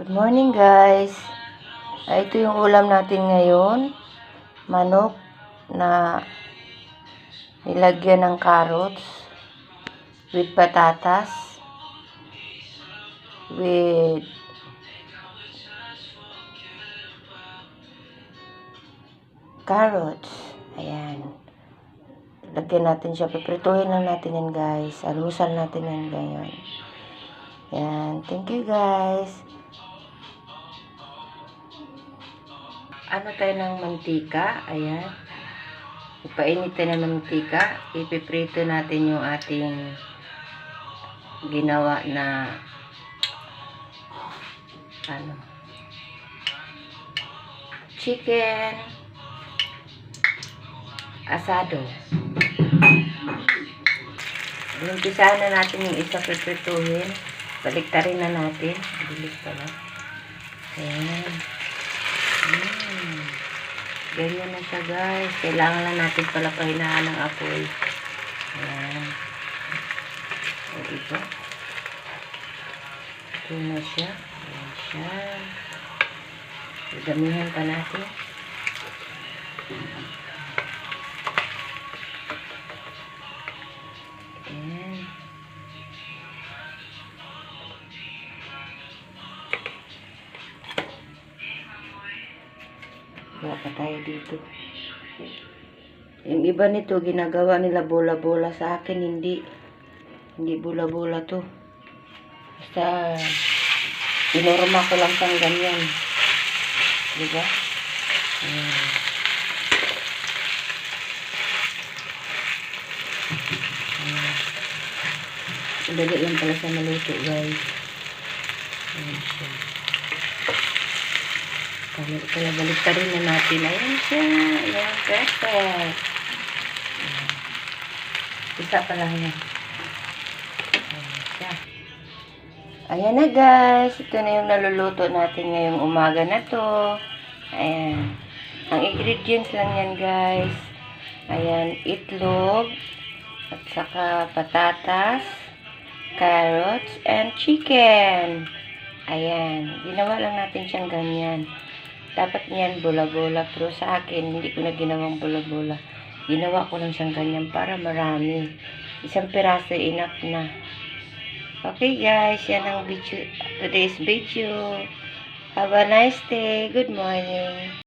Good morning guys. Ito yung ulam natin ngayon. Manok na nilagyan ng carrots with patatas with carrots. Ayan. Lagyan natin siya. Piprituhin lang natin yan guys. Alusan natin yan ngayon. Ayan. Thank you guys. Ano tayo ng mantika? Ayan. Ipainit tayo ng mantika. Ipiprito natin yung ating ginawa na chicken asado. Umpisahan na natin yung isa piprituhin. Baliktarin na natin. Bilis pala. Ayan. Ganyan na siya guys. Kailangan lang natin pala pahinaan ng apoy. Ayan. O diba? Ito na siya. Ayan siya. Damihan pa natin. Ayan. Wala pa tayo dito. Yung iba nito, ginagawa nila bola-bola. Sa akin, hindi. Hindi bola-bola to. Basta, inorma ko lang siyang ganyan. Diba? Ayan. Dali lang pala sa maluto, guys. Ayan siya. Kaya balik pa rin na natin. Ayan siya. Ayan, perfect. Ayan. Isa pa lang yan. Ayan siya. Ayan na guys. Ito na yung naluluto natin ngayong umaga na to. Ayan. Ang ingredients lang yan guys. Ayan, itlog. At saka patatas, carrots, and chicken. Ayan. Ginawa lang natin siyang ganyan. Dapat niyan bola-bola. Pero sa akin, hindi ko na ginawang bola-bola. Ginawa ko lang siyang ganyan para marami. Isang piraso, enough na. Okay guys, yan ang video, today's video. Have a nice day. Good morning.